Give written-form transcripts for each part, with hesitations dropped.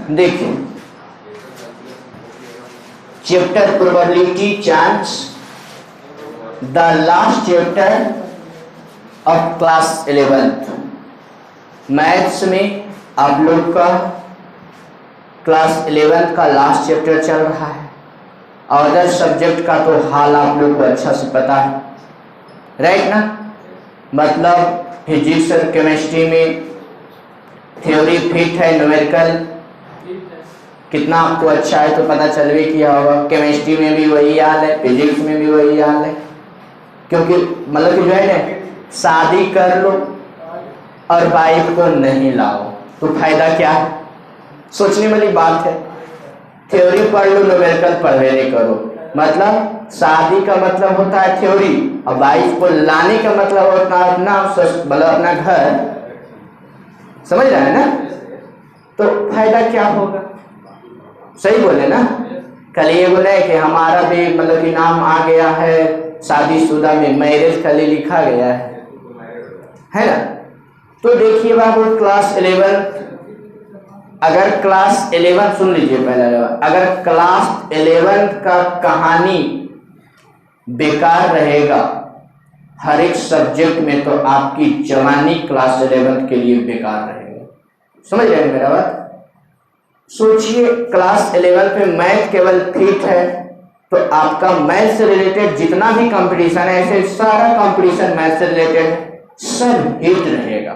देखिए, chapter probability chance, the last chapter of class 11th। Maths में आप लोग का क्लास 11th का लास्ट चैप्टर चल रहा है। अदर सब्जेक्ट का तो हाल आप लोग को अच्छा से पता है, राइट ना। मतलब फिजिक्स और केमिस्ट्री में थ्योरी फिट है, न्यूमेरिकल कितना आपको अच्छा है तो पता चल भी किया होगा। केमिस्ट्री में भी वही हाल है, फिजिक्स में भी वही हाल है। क्योंकि मतलब कि जो है ना, शादी कर लो और वाइफ को नहीं लाओ तो फायदा क्या है? सोचने वाली बात है। थ्योरी पढ़ लो, न्यूमेरिकल पढ़वे नहीं करो। मतलब शादी का मतलब होता है थ्योरी, और वाइफ को लाने का मतलब होता है अपना घर। समझ रहा है ना? तो फायदा क्या होगा? सही बोले ना। कल ये बोले कि हमारा भी मतलब कि नाम आ गया है शादीशुदा में, मैरिज खाली लिखा गया है ना। तो देखिए बाबू, क्लास 11, अगर क्लास 11 सुन लीजिए पहले, अगर क्लास 11 का कहानी बेकार रहेगा हर एक सब्जेक्ट में, तो आपकी जवानी क्लास 11 के लिए बेकार रहेगा। समझ रहे हैं मेरा बात? सोचिए, क्लास 11 पे मैथ केवल फिट है तो आपका मैथ से रिलेटेड जितना भी कंपटीशन है, ऐसे सारा कंपटीशन मैथ से रिलेटेड सब हिट रहेगा।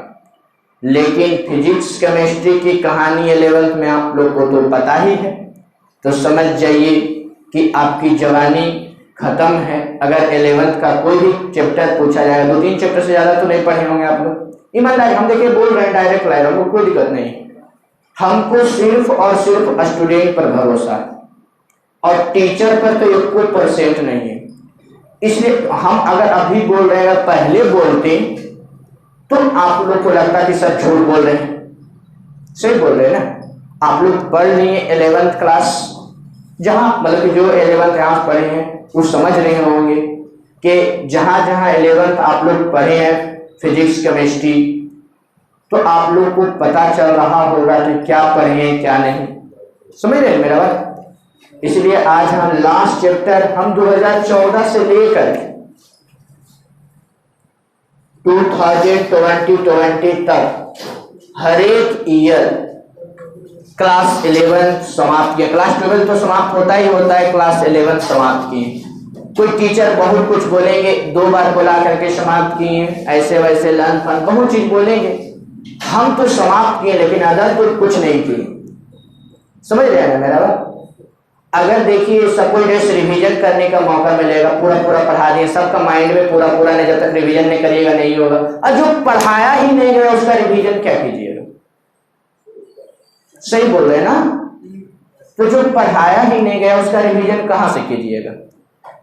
लेकिन फिजिक्स केमिस्ट्री की कहानी 11th में आप लोग को तो पता ही है, तो समझ जाइए कि आपकी जवानी खत्म है। अगर 11th का कोई भी चैप्टर पूछा जाएगा, 2-3 चैप्टर से ज्यादा तो नहीं पढ़े होंगे आप लोग, ईमानदारी हम देखिए बोल रहे हैं, डायरेक्ट लाइन, हमको कोई दिक्कत नहीं। हमको सिर्फ और सिर्फ स्टूडेंट पर भरोसा है और टीचर पर तो 1% नहीं है। इसलिए हम अगर अभी बोल रहे हैं, पहले बोलते तो आप लोग को लगता कि सर झूठ बोल रहे हैं। सही बोल रहे हैं ना। आप लोग पढ़ लिए 11th क्लास, जहां मतलब कि जो 11th क्लास पढ़े हैं वो समझ रहे होंगे कि जहां जहां 11th आप लोग पढ़े हैं फिजिक्स केमिस्ट्री, तो आप लोग को पता चल रहा होगा कि क्या पढ़े हैं क्या नहीं। समझ रहे हैं मेरा बात? इसलिए आज हम लास्ट चैप्टर, हम 2014 से लेकर 2020 तक हर एक ईयर क्लास 11 समाप्त किया। क्लास 12 तो समाप्त होता ही होता है, क्लास 11 समाप्त किए। कोई टीचर बहुत कुछ बोलेंगे, 2 बार बोला करके समाप्त किए, ऐसे वैसे लन फन बहुत चीज बोलेंगे। हम तो समाप्त किए, लेकिन अदर तो कुछ नहीं किए। समझ रहे हैं मेरा बात? अगर देखिए सपोज रिवीजन करने का मौका मिलेगा, पूरा पूरा पढ़ा दिए, सबका माइंड में पूरा पूरा नहीं, जब तक रिवीजन नहीं करिएगा नहीं होगा। और जो पढ़ाया ही नहीं गया उसका रिवीजन क्या कीजिएगा? सही बोल रहे हैं ना। तो जो पढ़ाया ही नहीं गया उसका रिवीजन कहां से कीजिएगा?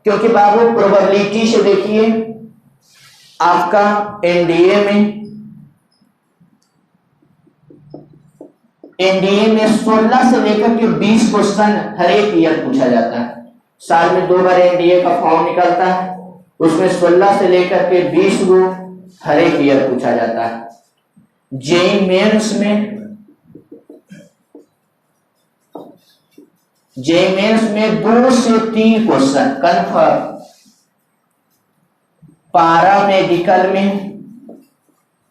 क्योंकि बाबू प्रोबेबिलिटी से देखिए, आपका एनडीए में 16 से लेकर के 20 क्वेश्चन हर एक ईयर पूछा जाता है। साल में 2 बार एनडीए का फॉर्म निकलता है, उसमें 16 से लेकर के 20 को हर एक ईयर पूछा जाता है। जेईई मेंस में 2 से 3 क्वेश्चन कंफर्म। पारा मेडिकल में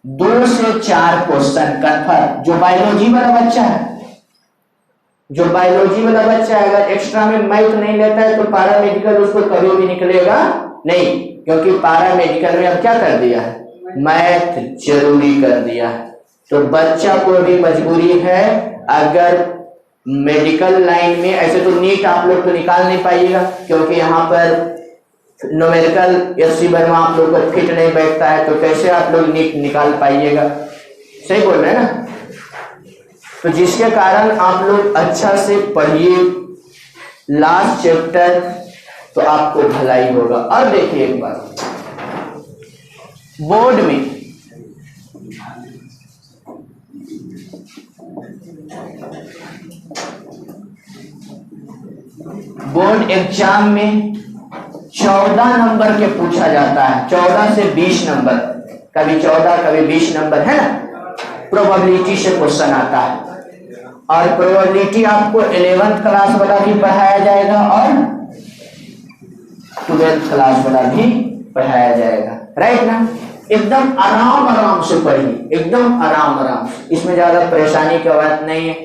2 से 4 क्वेश्चन कंफर्म। जो बायोलॉजी वाला बच्चा है, अगर एक्स्ट्रा में मैथ नहीं लेता है तो पारा मेडिकल उसको कभी भी निकलेगा नहीं, क्योंकि पारा मेडिकल में अब क्या कर दिया है, मैथ जरूरी कर दिया है। तो बच्चा को भी मजबूरी है, अगर मेडिकल लाइन में, ऐसे तो नीट आप लोग तो निकाल नहीं पाइएगा, क्योंकि यहाँ पर न्यूमेरिकल एससी वर्मा आप लोग को फिट नहीं बैठता है, तो कैसे आप लोग नीट निकाल पाइएगा? सही बोल रहे हैं ना। तो जिसके कारण आप लोग अच्छा से पढ़िए लास्ट चैप्टर, तो आपको भलाई होगा। और देखिए एक बार, बोर्ड में बोर्ड एग्जाम में 14 नंबर के पूछा जाता है, 14 से 20 नंबर, कभी 14 कभी 20 नंबर है ना, प्रोबेबिलिटी से क्वेश्चन आता है। और प्रोबेबिलिटी आपको 11th क्लास वाला भी पढ़ाया जाएगा और 12th क्लास वाला भी पढ़ाया जाएगा, राइट ना। एकदम आराम आराम से पढ़िए, एकदम आराम आराम से, इसमें ज्यादा परेशानी की बात नहीं है।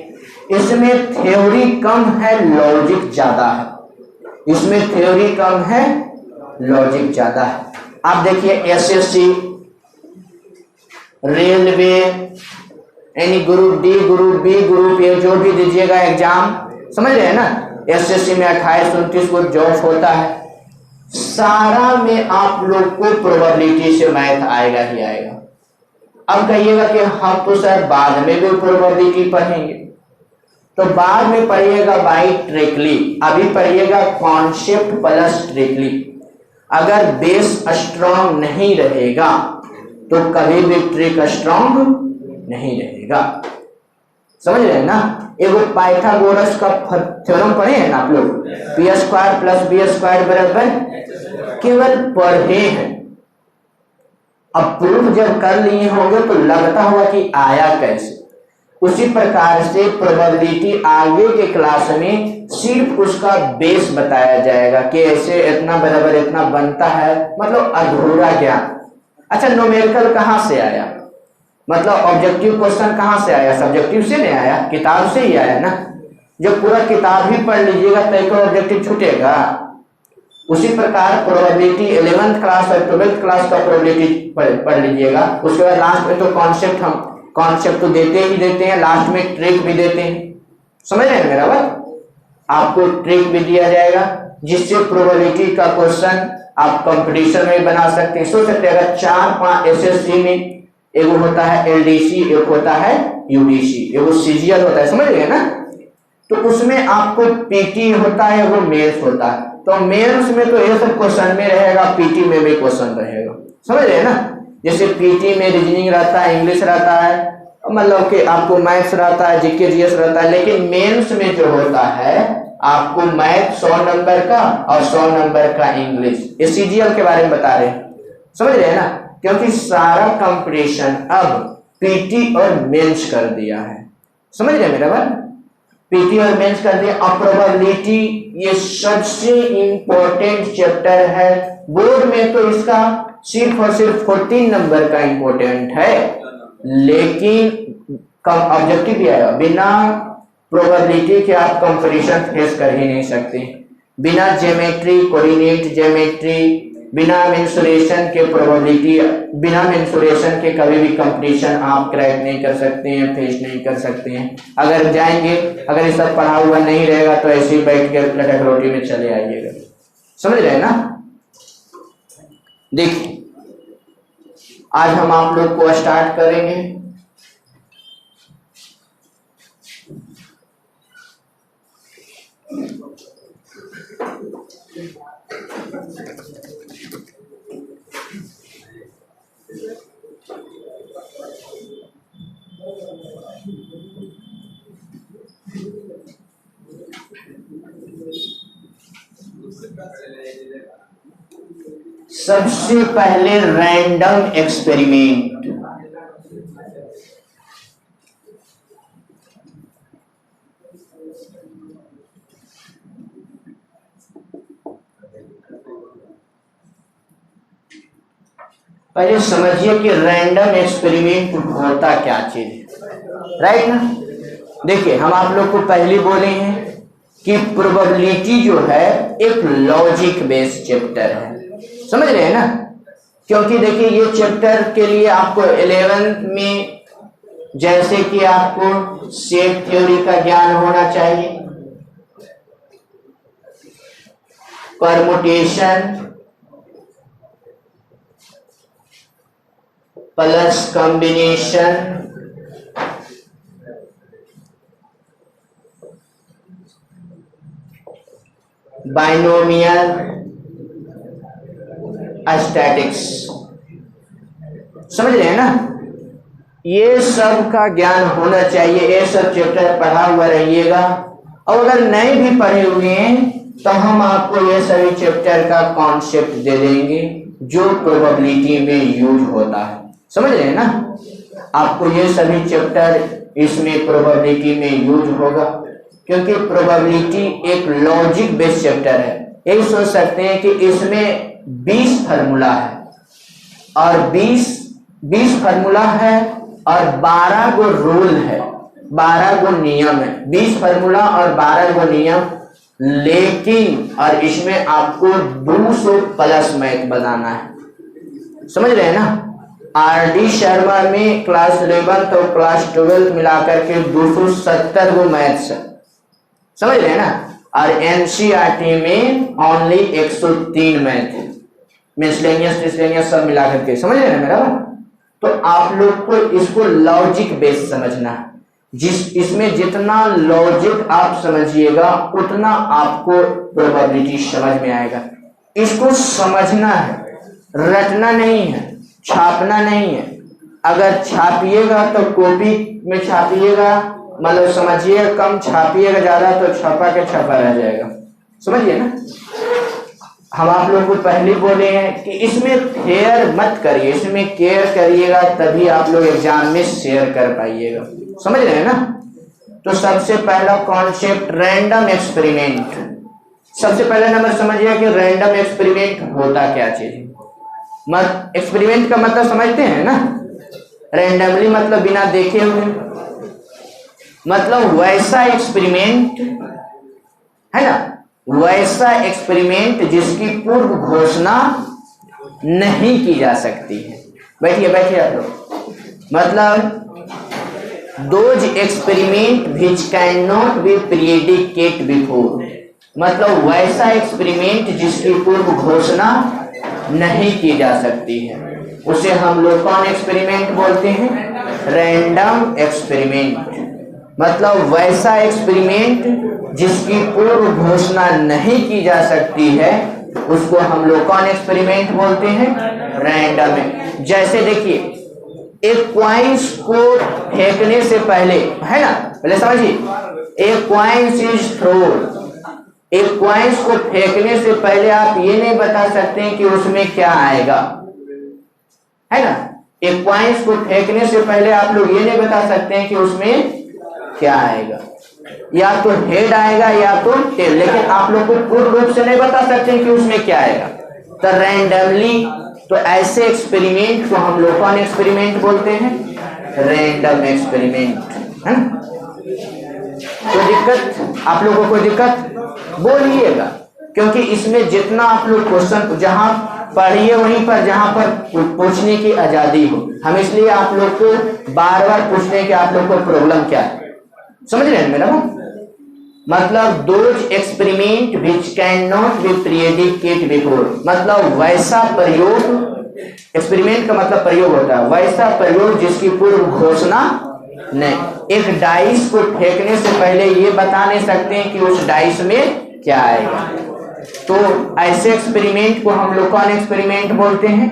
इसमें थ्योरी कम है, लॉजिक ज्यादा है। इसमें थ्योरी कम है, लॉजिक ज्यादा है। आप देखिए एसएससी, रेलवे, यानी group D, group B, group A, जो भी दीजिएगा एग्जाम, समझ रहे हैं ना। एसएससी में 28-29 को जॉब होता है, सारा में आप लोग को प्रोबेबिलिटी से मैथ आएगा ही आएगा। अब कहिएगा कि हम तो सर बाद में भी प्रोबेबिलिटी पढ़ेंगे, तो बाद में पढ़िएगा बाई ट्रिकली, अभी पढ़िएगा कॉन्सेप्ट प्लस ट्रिकली। अगर बेस स्ट्रांग नहीं रहेगा तो कभी भी ट्रिक स्ट्रांग नहीं रहेगा, समझ रहे हैं ना। एगो पाइथागोरस का थ्योरम पढ़े हैं ना आप लोग, p² + b² बराबर, केवल पढ़े हैं। अब प्रूफ जब कर लिए होंगे तो लगता होगा कि आया कैसे। उसी प्रकार से प्रोबेबिलिटी आगे के क्लास में सिर्फ उसका बेस बताया जाएगा कि ऐसे इतना बराबर इतना बनता है, मतलब अधूरा ज्ञान। अच्छा, न्यूमेरिकल कहाँ से आया, मतलब ऑब्जेक्टिव क्वेश्चन कहाँ से आया, सब्जेक्टिव से नहीं आया, किताब से ही आया ना। जब पूरा किताब ही पढ़ लीजिएगा तो एक ऑब्जेक्टिव छूटेगा। उसी प्रकार प्रोबेबिलिटी 11th क्लास और 12th क्लास का प्रोबेबिलिटी पढ़ लीजिएगा। उसके बाद लास्ट में तो कॉन्सेप्ट, हम कॉन्सेप्ट तो देते ही देते हैं, लास्ट में ट्रिक भी देते हैं, समझ रहे हैं मेरा बात। आपको ट्रिक भी दिया जाएगा जिससे प्रोबेबिलिटी का क्वेश्चन आप कंपटीशन में बना सकते हैं। सोच सकते हैं अगर 4-5 एसएससी में एगो होता है एलडीसी, एक होता है यूडीसी, एगो सीजीएल होता है, समझ रहे ना। तो उसमें आपको पीटी होता है, एगो मेंस होता है। तो मेंस में तो ये सब क्वेश्चन में रहेगा, पीटी में भी क्वेश्चन रहेगा, समझ रहे ना। जैसे पीटी में रीजनिंग रहता है, इंग्लिश रहता है, मतलब कि आपको मैथ्स रहता है, जीके जीएस रहता है। लेकिन मेंस में जो होता है आपको मैथ 100 नंबर का और 100 नंबर का इंग्लिश। ये सीजीएल के बारे में बता रहे हैं, समझ रहे हैं ना। क्योंकि सारा कंपटीशन अब पीटी और मेंस कर दिया है, समझ रहे हैं मेरा बात। पीटी और मेंस कर दिया। अब प्रोबेबिलिटी ये सबसे इंपॉर्टेंट चैप्टर है। बोर्ड में तो इसका सिर्फ और सिर्फ 14 नंबर का इंपॉर्टेंट है, लेकिन ऑब्जेक्टिव भी आएगा। बिना प्रोबेबिलिटी के आप कंपटीशन फेस कर ही नहीं सकते। बिना ज्योमेट्री, कोऑर्डिनेट ज्योमेट्री, बिना मेंसुरेशन के प्रोबेबिलिटी, बिना मेंसुरेशन के कभी भी कंपटीशन आप क्रैक नहीं कर सकते हैं, फेस नहीं कर सकते हैं। अगर जाएंगे, अगर ये सब पढ़ा हुआ नहीं रहेगा तो ऐसे ही बैठ के लटक रोटी में चले आइएगा, समझ रहे हैं ना। देखिए आज हम आप लोग को स्टार्ट करेंगे सबसे पहले रैंडम एक्सपेरिमेंट। पहले समझिए कि रैंडम एक्सपेरिमेंट होता क्या चीज है, राइट ना। देखिए हम आप लोग को पहले बोले हैं कि प्रोबेबिलिटी जो है एक लॉजिक बेस्ड चैप्टर है, समझ रहे हैं ना। क्योंकि देखिए ये चैप्टर के लिए आपको 11th में जैसे कि आपको सेट थ्योरी का ज्ञान होना चाहिए, permutation plus combination, binomial, statics, समझ रहे हैं ना। ये सब का ज्ञान होना चाहिए, ये सब चैप्टर पढ़ा हुआ रहिएगा। और अगर नहीं भी पढ़े हुए हैं तो हम आपको ये सभी चैप्टर का कॉन्सेप्ट दे देंगे जो प्रोबेबिलिटी में यूज होता है, समझ रहे हैं ना। आपको ये सभी चैप्टर इसमें प्रोबेबिलिटी में यूज होगा, क्योंकि प्रोबेबिलिटी एक लॉजिक बेस्ड चैप्टर है। यही सोच सकते हैं कि इसमें 20 फार्मूला है और 20 फार्मूला है और 12 गो रूल है, 12 गो नियम है। 20 फार्मूला और 12 गो नियम, लेकिन और इसमें आपको 200 प्लस मैथ बनाना है। समझ रहे हैं ना? आर.डी. शर्मा में क्लास 11 और क्लास 12 मिलाकर के 270 गो मैथ्स है। समझ रहे हैं ना? और एनसीईआरटी में ओनली 103 मैथ है, मिसलेनियस सब मिलाकर के। समझ रहे हैं मेरा? तो आप लोग को इसको लॉजिक बेस्ड समझना है। इसमें जितना लॉजिक आप समझिएगा उतना आपको प्रोबेबिलिटी समझ में आएगा। इसको समझना है, रटना नहीं है, छापना नहीं है। अगर छापिएगा तो कॉपी में छापिएगा, मतलब समझिएगा कम, छापिएगा ज्यादा तो छपा के छपा रह जाएगा। समझिए ना? हम आप लोगों को पहले बोले हैं कि इसमें फेयर मत करिए, इसमें केयर करिएगा, तभी आप लोग एग्जाम में शेयर कर पाइएगा। समझ रहे हैं ना? तो सबसे पहला कॉन्सेप्ट रैंडम एक्सपेरिमेंट। सबसे पहला नंबर समझिए कि रैंडम एक्सपेरिमेंट होता क्या चीज। एक्सपेरिमेंट का मतलब समझते हैं ना? रैंडमली मतलब बिना देखे हुए, मतलब वैसा एक्सपेरिमेंट है ना, वैसा एक्सपेरिमेंट जिसकी पूर्व घोषणा नहीं की जा सकती है। बैठिए बैठिए आप लोग। मतलब those experiment which can not be predicate before, मतलब वैसा एक्सपेरिमेंट जिसकी पूर्व घोषणा नहीं की जा सकती है, उसे हम लोग कौन एक्सपेरिमेंट बोलते हैं? Random experiment. मतलब वैसा एक्सपेरिमेंट जिसकी पूर्व घोषणा नहीं की जा सकती है, उसको हम लोग कौन एक्सपेरिमेंट बोलते हैं? रैंडम। जैसे देखिए, एक कॉइन्स को फेंकने से पहले, है ना, पहले समझिए, एक कॉइन्स इज थ्रोन। एक कॉइन्स को फेंकने से पहले आप ये नहीं बता सकते हैं कि उसमें क्या आएगा, है ना? एक कॉइन्स को फेंकने से पहले आप लोग ये नहीं बता सकते हैं कि उसमें क्या आएगा, या तो हेड आएगा या तो टेल, लेकिन आप लोग को पूर्ण रूप से नहीं बता सकते कि उसमें क्या आएगा। तो रैंडमली, तो ऐसे एक्सपेरिमेंट को हम लोग कौन एक्सपेरिमेंट बोलते हैं? रैंडम एक्सपेरिमेंट, है ना? कोई दिक्कत आप लोगों को? दिक्कत बोलिएगा, क्योंकि इसमें जितना आप लोग क्वेश्चन जहां पढ़िए वहीं पर जहां पर पूछने की आजादी हो, हम इसलिए आप लोग को बार बार पूछने की आप लोग को प्रॉब्लम क्या है। समझ रहे हैं मेरा? मतलब those experiment which can not be predicate before, मतलब वैसा प्रयोग, एक्सपेरिमेंट का मतलब प्रयोग होता है, वैसा प्रयोग जिसकी पूर्व घोषणा नहीं। एक डाइस को फेंकने से पहले ये बता नहीं सकते हैं कि उस डाइस में क्या आएगा। तो ऐसे एक्सपेरिमेंट को हम लोग कौन एक्सपेरिमेंट बोलते हैं?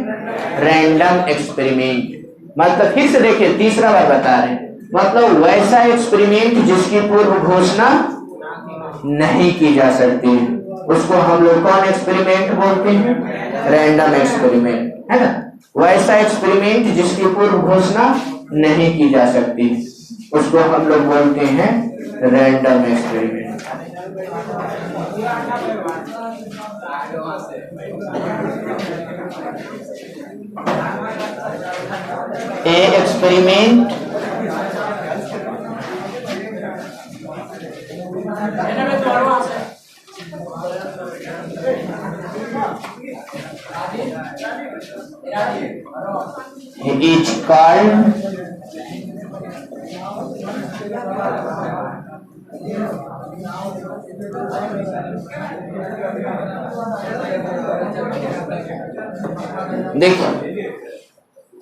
Random experiment. मतलब फिर से देखिए, तीसरा बार बता रहे हैं, मतलब वैसा एक्सपेरिमेंट जिसकी पूर्व घोषणा नहीं की जा सकती, उसको हम लोग कौन एक्सपेरिमेंट बोलते हैं? रैंडम एक्सपेरिमेंट, है ना? वैसा एक्सपेरिमेंट जिसकी पूर्व घोषणा नहीं की जा सकती, उसको हम लोग बोलते हैं random experiment. A experiment is called देखो,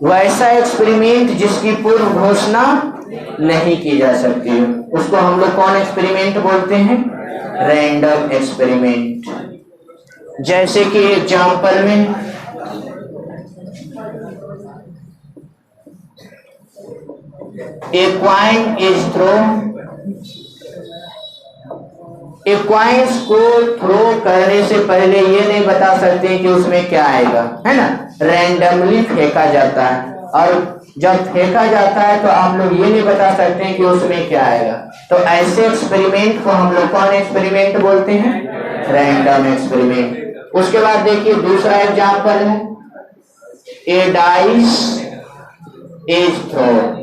वैसा एक्सपेरिमेंट जिसकी पूर्व घोषणा नहीं की जा सकती, उसको हम लोग कौन एक्सपेरिमेंट बोलते हैं? Random experiment. जैसे कि एग्जाम्पल में A coin is thrown, एक कॉइन्स को थ्रो करने से पहले ये नहीं बता सकते कि उसमें क्या आएगा, है ना? रैंडमली फेंका जाता है और जब फेंका जाता है तो आप लोग ये नहीं बता सकते हैं कि उसमें क्या आएगा। तो ऐसे एक्सपेरिमेंट को हम लोग कौन एक्सपेरिमेंट बोलते हैं? Random experiment. उसके बाद देखिए दूसरा एग्जांपल है, ए डाइस इज थ्रोन।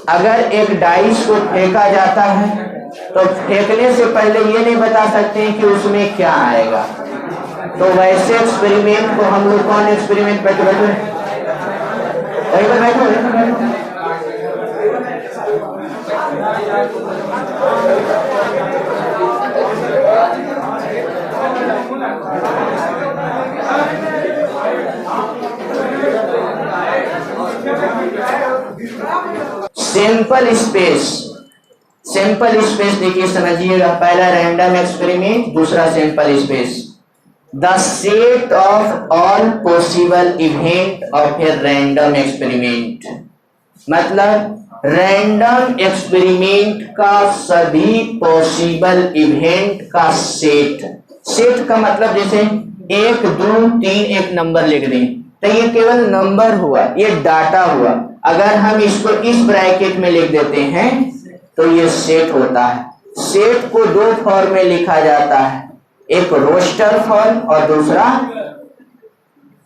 अगर एक डाइस को फेंका जाता है तो फेंकने से पहले ये नहीं बता सकते हैं कि उसमें क्या आएगा। तो वैसे एक्सपेरिमेंट को हम लोग कौन एक्सपेरिमेंट बैठो बैठो बैठो बैठो बैठो सिंपल स्पेस। सिंपल स्पेस देखिए समझिएगा, पहला रैंडम एक्सपेरिमेंट, दूसरा simple space. The set of all possible event of a random experiment, मतलब रैंडम एक्सपेरिमेंट का सभी पॉसिबल इवेंट का सेट। सेट का मतलब जैसे 1 2 3 एक नंबर लिख दें तो ये केवल नंबर हुआ, ये डाटा हुआ। अगर हम इसको इस ब्रैकेट में लिख देते हैं तो ये सेट होता है। सेट को 2 फॉर्म में लिखा जाता है, एक रोस्टर फॉर्म और दूसरा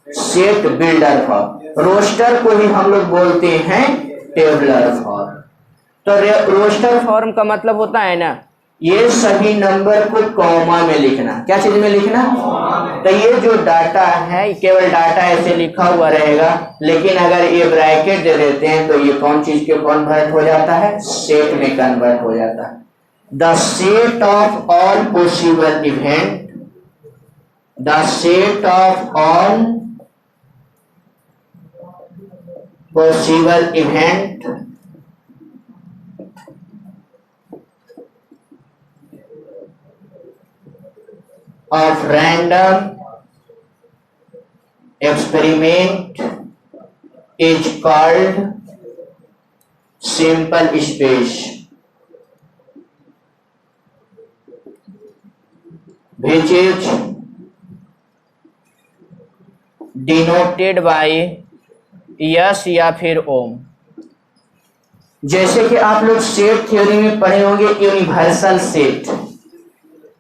सेट बिल्डर फॉर्म। रोस्टर को ही हम लोग बोलते हैं टेबलर फॉर्म। तो रोस्टर फॉर्म का मतलब होता है ना, ये सभी नंबर को कॉमा में लिखना। क्या चीज में लिखना? तो ये जो डाटा है केवल डाटा ऐसे लिखा हुआ रहेगा, लेकिन अगर ये ब्रैकेट दे देते हैं तो ये कौन चीज के कन्वर्ट हो जाता है? सेट में कन्वर्ट हो जाता है। The set of all possible event, the set of all possible event of random experiment is called simple space, which is denoted by yes या फिर ओम। जैसे कि आप लोग सेट थ्योरी में पढ़े होंगे यूनिवर्सल सेट।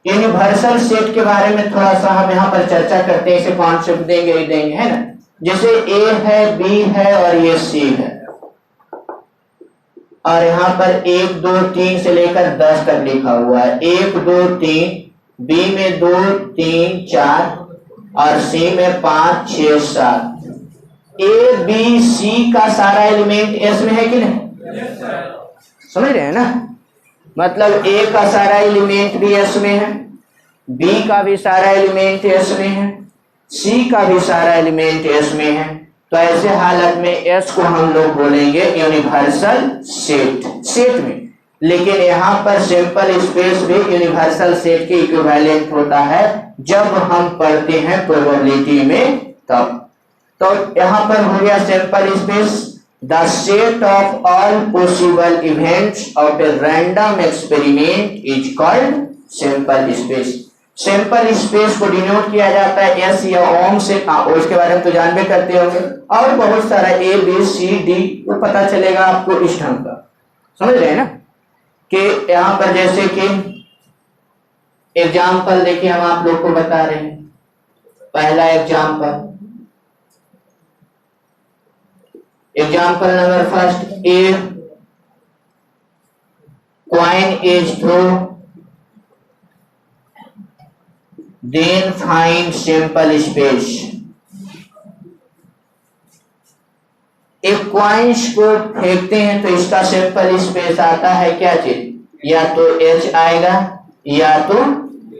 यूनिवर्सल सेट के बारे में थोड़ा सा हम यहाँ पर चर्चा करते हैं, इसे कॉन्सेप्ट देंगे ही देंगे, है ना। जैसे ए है, बी है और ये सी है, और यहाँ पर 1 2 3 से लेकर 10 तक लिखा हुआ है। 1 2 3, बी में 2 3 4 और सी में 5 6 7। ए बी सी का सारा एलिमेंट एस में है कि नहीं? समझ रहे हैं ना। मतलब ए का सारा एलिमेंट भी एस में है, बी का भी सारा एलिमेंट एस में है, सी का भी सारा एलिमेंट एस में है। तो ऐसे हालत में एस को हम लोग बोलेंगे यूनिवर्सल सेट, सेट में। लेकिन यहाँ पर सिंपल स्पेस भी यूनिवर्सल सेट के इक्विवेलेंट होता है जब हम पढ़ते हैं प्रोबेबिलिटी में तब। तो यहाँ पर हो गया simple space, the set of all possible events of a random experiment is called simple space. Simple space को डिनोट किया जाता है एस या ओम से, उसके बारे में तो जानबे करते होंगे। और बहुत सारा ए बी सी डी वो पता चलेगा आपको इस ढंग का, समझ रहे हैं ना। कि यहाँ पर जैसे कि एग्जाम्पल देखिए हम आप लोग को बता रहे हैं। पहला example number first, a coin is throw then find simple space. एक कॉइन्स को फेंकते हैं तो इसका सिंपल स्पेस आता है क्या चीज? या तो एच आएगा या तो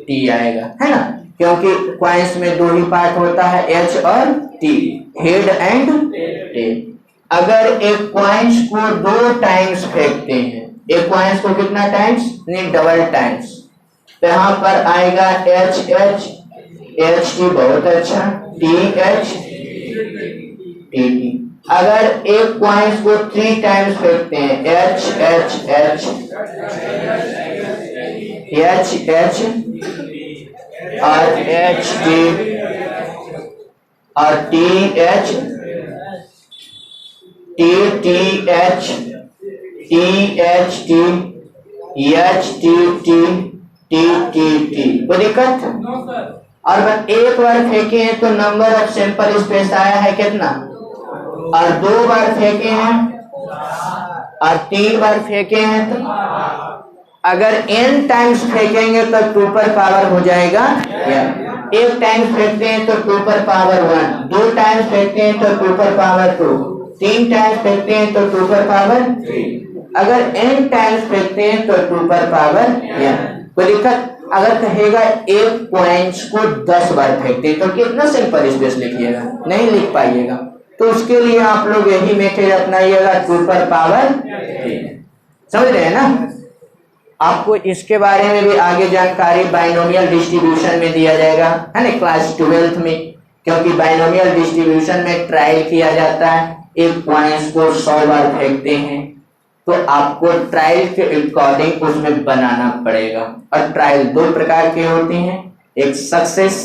टी आएगा, है ना। क्योंकि कॉइन्स में 2 ही पार्ट होता है, एच और टी, हेड एंड टेल। अगर एक कॉइन्स को 2 टाइम्स फेंकते हैं, एक कॉइन्स को कितना टाइम्स? नहीं, डबल टाइम्स। तो यहाँ पर आएगा एच एच, एच टी, बहुत अच्छा, टी एच टी टी। अगर एक कॉइन्स को 3 टाइम्स फेंकते हैं, H H H H H और एच टी और टी एच कोई दिक्कत? और बस एक बार फेंके हैं तो नंबर ऑफ सैंपल स्पेस आया है कितना, और 2 बार फेंके हैं और 3 बार फेंके हैं तो अगर n टाइम्स फेंकेंगे तो 2 पर पावर हो जाएगा। एक टाइम फेंकते हैं तो 2 पर पावर 1, 2 टाइम्स फेंकते हैं तो 2 पर पावर 2, 3 टाइम्स फेंकते हैं तो 2 पर पावर 3, अगर n टाइम्स फेंकते हैं तो 2 पर पावर n। कोई दिक्कत? अगर कहेगा एक पॉइंट्स को 10 बार फेंकते हैं तो कितना सैंपल स्पेस लिखिएगा? नहीं लिख पाइएगा। तो उसके लिए आप लोग यही मेथड अपनाइएगा, 2 पर पावर 3। समझ रहे हैं ना? आपको इसके बारे में भी आगे जानकारी बाइनोमियल डिस्ट्रीब्यूशन में दिया जाएगा, है ना, क्लास 12th में, क्योंकि बाइनोमियल डिस्ट्रीब्यूशन में ट्रायल किया जाता है। एक पॉइंट्स को 100 बार फेंकते हैं तो आपको ट्रायल के अकॉर्डिंग उसमें बनाना पड़ेगा। और ट्रायल 2 प्रकार के होते हैं, एक सक्सेस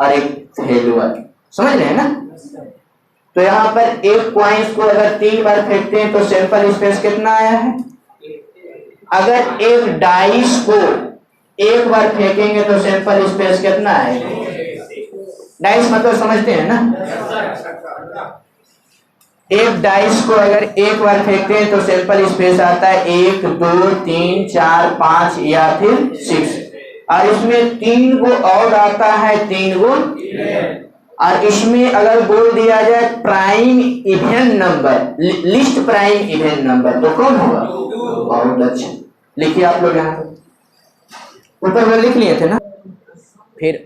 और एक फेल्यूर। समझ रहे हैं ना? तो यहाँ पर एक पॉइंट्स को अगर 3 बार फेंकते हैं तो सैंपल स्पेस कितना आया है? अगर एक डाइस को 1 बार फेंकेंगे तो सैंपल स्पेस कितना है? डाइस मतलब समझते हैं ना? एक डाइस को अगर 1 बार फेंकते हैं तो सैंपल स्पेस आता है 1 2 3 4 5 या फिर 6, और इसमें 3 को और आता है 3 को, और इसमें अगर बोल दिया जाए prime even number, list prime even number, तो कौन होगा? बहुत अच्छा, लिखिए आप लोग यहाँ ऊपर में लिख लिए थे ना। फिर